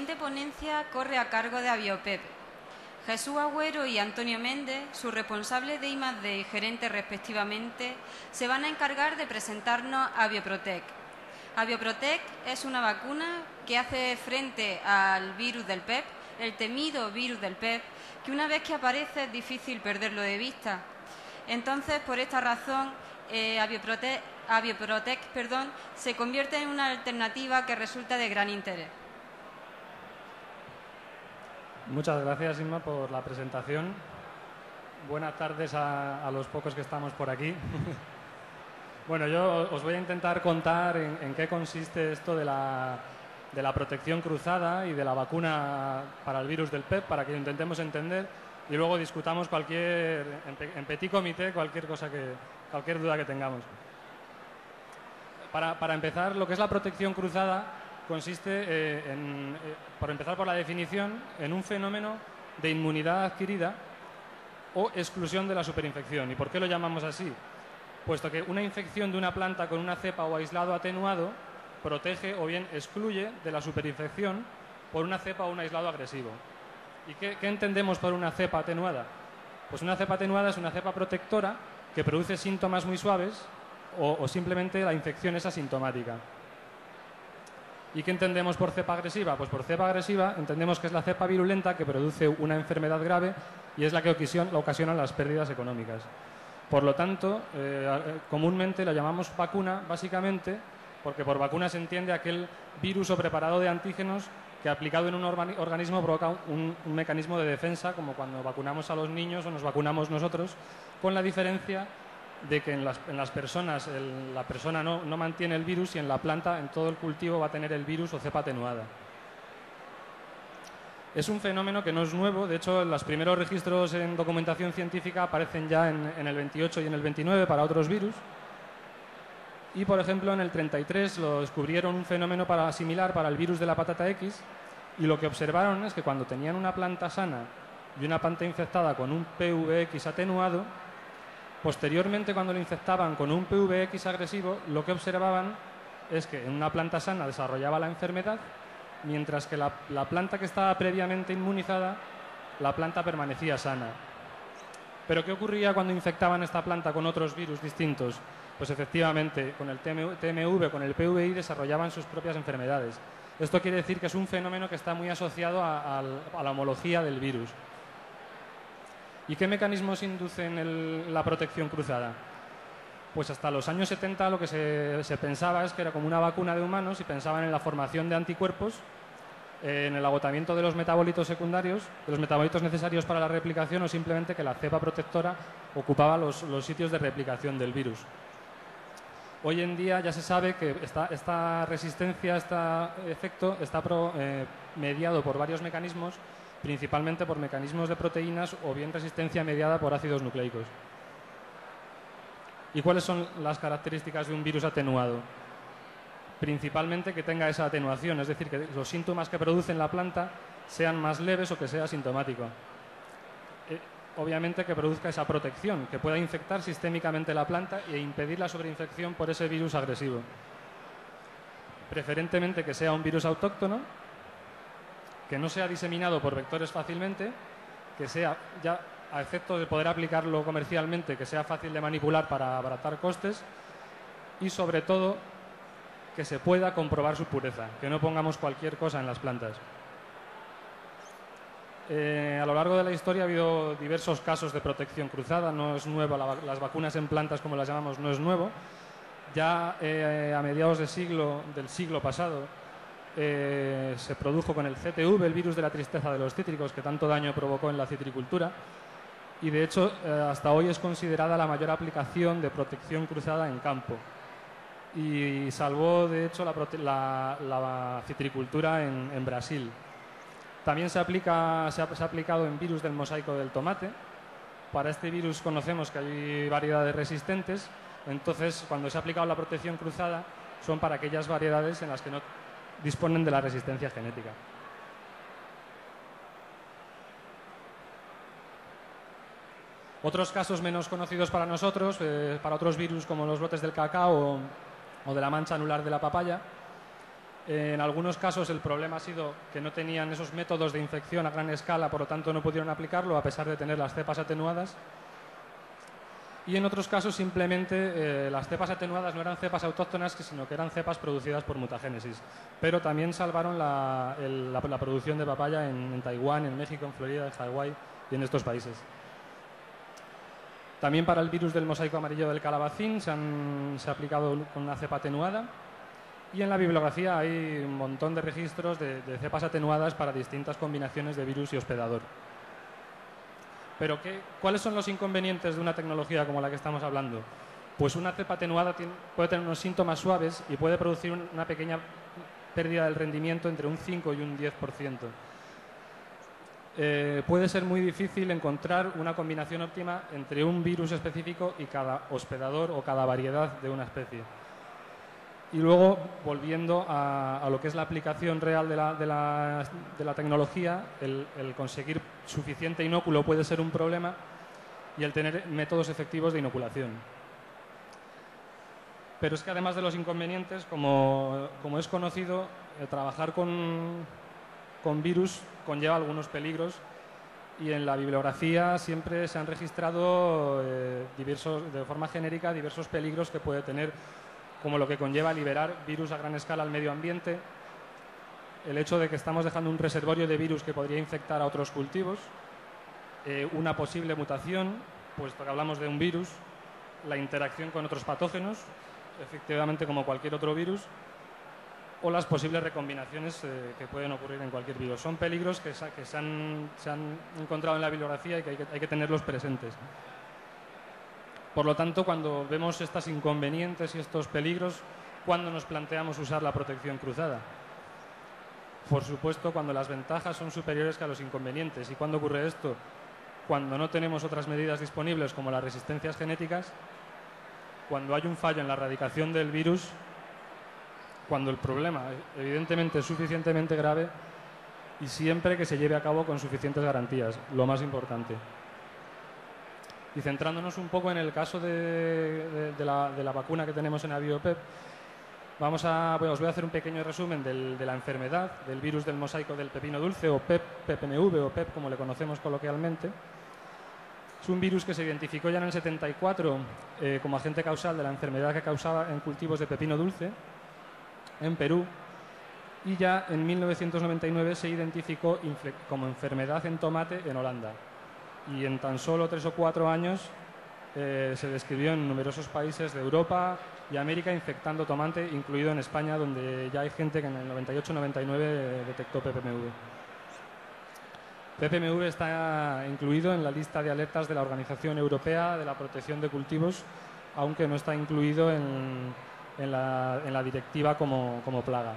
siguiente ponencia corre a cargo de Abiopep. Jesús Agüero y Antonio Méndez, sus responsables de I+D y gerentes respectivamente, se van a encargar de presentarnos Abioprotec. Abioprotec es una vacuna que hace frente al virus del PEP, el temido virus del PEP, que una vez que aparece es difícil perderlo de vista. Entonces, por esta razón, Abioprotec se convierte en una alternativa que resulta de gran interés. Muchas gracias, Inma, por la presentación. Buenas tardes a los pocos que estamos por aquí. Bueno, yo os voy a intentar contar en qué consiste esto de la protección cruzada y de la vacuna para el virus del PEP, para que lo intentemos entender y luego discutamos en petit comité cualquier duda que tengamos. Para empezar, lo que es la protección cruzada consiste, por empezar por la definición, en un fenómeno de inmunidad adquirida o exclusión de la superinfección. ¿Y por qué lo llamamos así? Puesto que una infección de una planta con una cepa o aislado atenuado protege o bien excluye de la superinfección por una cepa o un aislado agresivo. ¿Y qué entendemos por una cepa atenuada? Pues una cepa atenuada es una cepa protectora que produce síntomas muy suaves o simplemente la infección es asintomática. ¿Y qué entendemos por cepa agresiva? Pues por cepa agresiva entendemos que es la cepa virulenta que produce una enfermedad grave y es la que ocasiona las pérdidas económicas. Por lo tanto, comúnmente la llamamos vacuna, básicamente, porque por vacuna se entiende aquel virus o preparado de antígenos que aplicado en un organismo provoca un mecanismo de defensa, como cuando vacunamos a los niños o nos vacunamos nosotros, con la diferencia de que en las personas la persona no mantiene el virus y en la planta, en todo el cultivo, va a tener el virus o cepa atenuada. Es un fenómeno que no es nuevo, de hecho los primeros registros en documentación científica aparecen ya en el 28 y en el 29 para otros virus. Y por ejemplo en el 33 lo descubrieron un fenómeno similar para el virus de la patata X y lo que observaron es que cuando tenían una planta sana y una planta infectada con un PVX atenuado, posteriormente cuando lo infectaban con un PVX agresivo, lo que observaban es que en una planta sana desarrollaba la enfermedad, mientras que la planta que estaba previamente inmunizada, la planta permanecía sana. ¿Pero qué ocurría cuando infectaban esta planta con otros virus distintos? Pues efectivamente, con el TMV, con el PVI, desarrollaban sus propias enfermedades. Esto quiere decir que es un fenómeno que está muy asociado a la homología del virus. ¿Y qué mecanismos inducen la protección cruzada? Pues hasta los años 70 lo que se pensaba es que era como una vacuna de humanos y pensaban en la formación de anticuerpos, en el agotamiento de los metabolitos secundarios, de los metabolitos necesarios para la replicación o simplemente que la cepa protectora ocupaba los sitios de replicación del virus. Hoy en día ya se sabe que esta resistencia, este efecto está mediado por varios mecanismos, principalmente por mecanismos de proteínas o bien resistencia mediada por ácidos nucleicos. ¿Y cuáles son las características de un virus atenuado? Principalmente que tenga esa atenuación, es decir, que los síntomas que produce en la planta sean más leves o que sea asintomático. Obviamente que produzca esa protección, que pueda infectar sistémicamente la planta e impedir la sobreinfección por ese virus agresivo. Preferentemente que sea un virus autóctono, que no sea diseminado por vectores fácilmente, que sea ya a efectos de poder aplicarlo comercialmente, que sea fácil de manipular para abaratar costes y sobre todo que se pueda comprobar su pureza, que no pongamos cualquier cosa en las plantas. A lo largo de la historia ha habido diversos casos de protección cruzada, no es nuevo, las vacunas en plantas como las llamamos no es nuevo. Ya a mediados del siglo pasado se produjo con el CTV, el virus de la tristeza de los cítricos, que tanto daño provocó en la citricultura. Y de hecho hasta hoy es considerada la mayor aplicación de protección cruzada en campo y salvó de hecho la citricultura en Brasil. También se ha aplicado en virus del mosaico del tomate. Para este virus conocemos que hay variedades resistentes, entonces cuando se ha aplicado la protección cruzada son para aquellas variedades en las que no disponen de la resistencia genética. Otros casos menos conocidos para nosotros, para otros virus como los brotes del cacao o de la mancha anular de la papaya, En algunos casos el problema ha sido que no tenían esos métodos de infección a gran escala, por lo tanto no pudieron aplicarlo a pesar de tener las cepas atenuadas. Y en otros casos simplemente las cepas atenuadas no eran cepas autóctonas, sino que eran cepas producidas por mutagénesis. Pero también salvaron la producción de papaya en Taiwán, en México, en Florida, en Hawái y en estos países. También para el virus del mosaico amarillo del calabacín se ha aplicado con una cepa atenuada. Y en la bibliografía hay un montón de registros de cepas atenuadas para distintas combinaciones de virus y hospedador. Pero ¿cuáles son los inconvenientes de una tecnología como la que estamos hablando? Pues una cepa atenuada puede tener unos síntomas suaves y puede producir una pequeña pérdida del rendimiento entre un 5 y un 10%. Puede ser muy difícil encontrar una combinación óptima entre un virus específico y cada hospedador o cada variedad de una especie. Y luego, volviendo a lo que es la aplicación real de la tecnología, el conseguir suficiente inóculo puede ser un problema y el tener métodos efectivos de inoculación. Pero es que además de los inconvenientes, como es conocido, trabajar con virus conlleva algunos peligros y en la bibliografía siempre se han registrado de forma genérica diversos peligros que puede tener, como lo que conlleva liberar virus a gran escala al medio ambiente, el hecho de que estamos dejando un reservorio de virus que podría infectar a otros cultivos, una posible mutación, puesto que hablamos de un virus, la interacción con otros patógenos, efectivamente como cualquier otro virus, o las posibles recombinaciones que pueden ocurrir en cualquier virus. Son peligros que se han encontrado en la bibliografía y que hay que tenerlos presentes. Por lo tanto, cuando vemos estos inconvenientes y estos peligros, ¿cuándo nos planteamos usar la protección cruzada? Por supuesto, cuando las ventajas son superiores que a los inconvenientes. ¿Y cuándo ocurre esto? Cuando no tenemos otras medidas disponibles como las resistencias genéticas, cuando hay un fallo en la erradicación del virus, cuando el problema evidentemente es suficientemente grave y siempre que se lleve a cabo con suficientes garantías, lo más importante. Y centrándonos un poco en el caso de la vacuna que tenemos en AbioPep, os voy a hacer un pequeño resumen de la enfermedad, del virus del mosaico del pepino dulce, o PEP, PPMV, o PEP, como le conocemos coloquialmente. Es un virus que se identificó ya en el 74 como agente causal de la enfermedad que causaba en cultivos de pepino dulce en Perú, y ya en 1999 se identificó como enfermedad en tomate en Holanda. Y en tan solo 3 o 4 años se describió en numerosos países de Europa y América infectando tomate, incluido en España, donde ya hay gente que en el 98-99 detectó PPMV. PPMV está incluido en la lista de alertas de la Organización Europea de la Protección de Cultivos, aunque no está incluido en la directiva como plaga.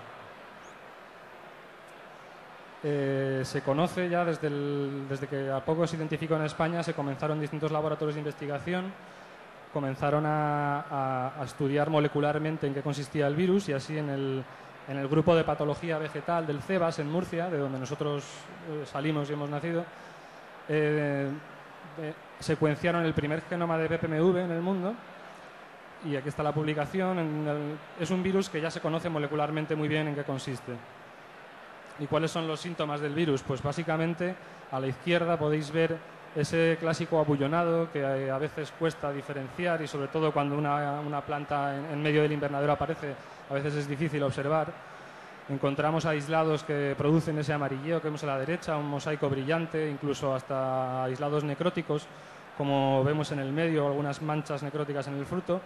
Se conoce ya desde que a poco se identificó en España, se comenzaron distintos laboratorios de investigación, comenzaron a estudiar molecularmente en qué consistía el virus, y así en el grupo de patología vegetal del CEBAS en Murcia, de donde nosotros salimos y hemos nacido, secuenciaron el primer genoma de PPMV en el mundo. Y aquí está la publicación. Es un virus que ya se conoce molecularmente muy bien en qué consiste. ¿Y cuáles son los síntomas del virus? Pues básicamente a la izquierda podéis ver ese clásico abullonado que a veces cuesta diferenciar, y sobre todo cuando una planta en medio del invernadero aparece, a veces es difícil observar. Encontramos aislados que producen ese amarilleo que vemos a la derecha, un mosaico brillante, incluso hasta aislados necróticos, como vemos en el medio, algunas manchas necróticas en el fruto.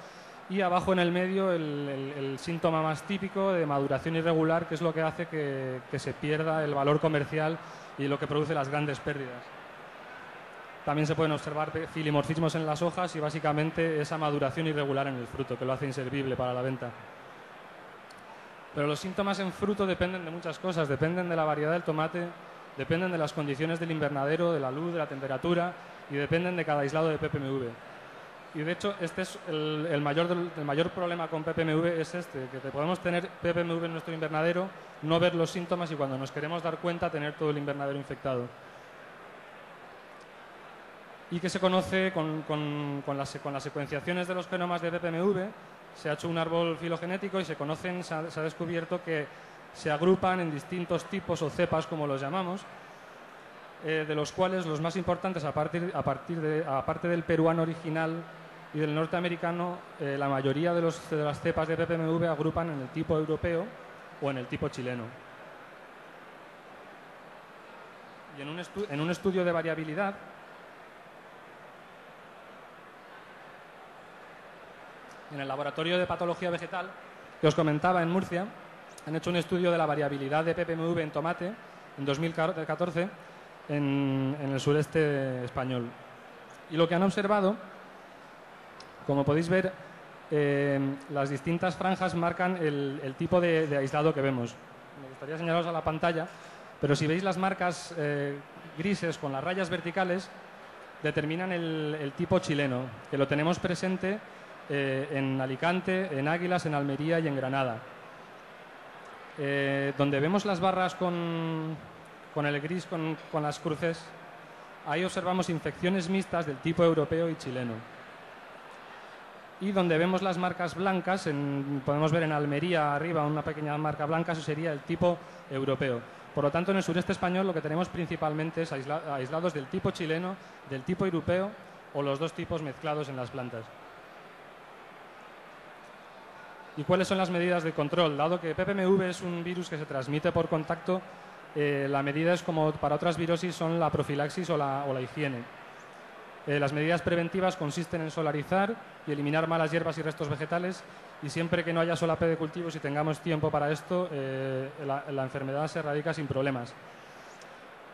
Y abajo en el medio el síntoma más típico de maduración irregular, que es lo que hace que se pierda el valor comercial y lo que produce las grandes pérdidas. También se pueden observar filimorfismos en las hojas y básicamente esa maduración irregular en el fruto, que lo hace inservible para la venta. Pero los síntomas en fruto dependen de muchas cosas, dependen de la variedad del tomate, dependen de las condiciones del invernadero, de la luz, de la temperatura, y dependen de cada aislado de PPMV. Y de hecho, este es el mayor problema con PPMV, es que podemos tener PPMV en nuestro invernadero, no ver los síntomas, y cuando nos queremos dar cuenta tener todo el invernadero infectado. Y que se conoce con las secuenciaciones de los genomas de PPMV, se ha hecho un árbol filogenético y se ha descubierto que se agrupan en distintos tipos o cepas, como los llamamos, de los cuales los más importantes, aparte del peruano original y del norteamericano, la mayoría de las cepas de PPMV agrupan en el tipo europeo o en el tipo chileno. Y en un estudio de variabilidad, en el laboratorio de patología vegetal que os comentaba en Murcia, han hecho un estudio de la variabilidad de PPMV en tomate en 2014 en el sureste español. Y lo que han observado, como podéis ver, las distintas franjas marcan el tipo de aislado que vemos. Me gustaría señalaros a la pantalla, pero si veis las marcas grises con las rayas verticales, determinan el tipo chileno, que lo tenemos presente en Alicante, en Águilas, en Almería y en Granada. Donde vemos las barras con el gris, con las cruces, ahí observamos infecciones mixtas del tipo europeo y chileno. Y donde vemos las marcas blancas, podemos ver en Almería arriba una pequeña marca blanca, eso sería el tipo europeo. Por lo tanto, en el sureste español lo que tenemos principalmente es aislados del tipo chileno, del tipo europeo o los dos tipos mezclados en las plantas. ¿Y cuáles son las medidas de control? Dado que PPMV es un virus que se transmite por contacto, la medida es como para otras virosis, son la profilaxis o la higiene. Las medidas preventivas consisten en solarizar y eliminar malas hierbas y restos vegetales, y siempre que no haya solape de cultivos y tengamos tiempo para esto, la enfermedad se erradica sin problemas.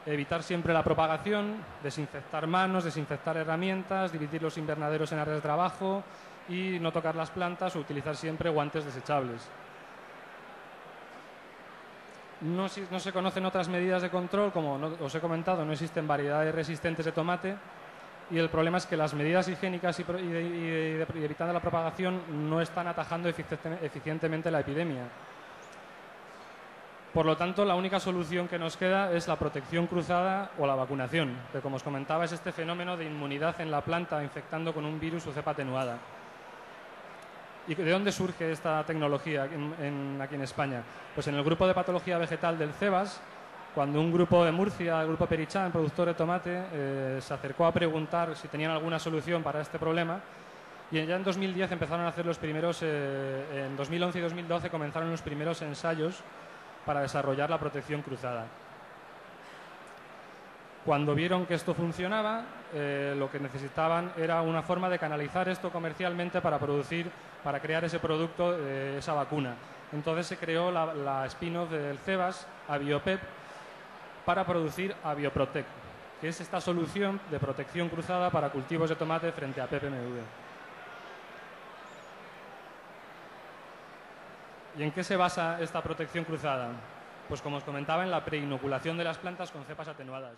Evitar siempre la propagación, desinfectar manos, desinfectar herramientas, dividir los invernaderos en áreas de trabajo y no tocar las plantas o utilizar siempre guantes desechables. No se conocen otras medidas de control, como os he comentado, no existen variedades resistentes de tomate, y el problema es que las medidas higiénicas y evitando la propagación no están atajando eficientemente la epidemia. Por lo tanto, la única solución que nos queda es la protección cruzada o la vacunación, que, como os comentaba, es este fenómeno de inmunidad en la planta infectando con un virus o cepa atenuada. ¿Y de dónde surge esta tecnología aquí en España? Pues en el grupo de patología vegetal del CEBAS, cuando un grupo de Murcia, el grupo Perichán, productor de tomate, se acercó a preguntar si tenían alguna solución para este problema, y ya en 2010 empezaron a hacer los primeros, en 2011 y 2012 comenzaron los primeros ensayos para desarrollar la protección cruzada. Cuando vieron que esto funcionaba, lo que necesitaban era una forma de canalizar esto comercialmente para crear ese producto, esa vacuna. Entonces se creó la spin-off del CEBAS, Abiopep, para producir Abioprotec, que es esta solución de protección cruzada para cultivos de tomate frente a PPMV. ¿Y en qué se basa esta protección cruzada? Pues como os comentaba, en la preinoculación de las plantas con cepas atenuadas.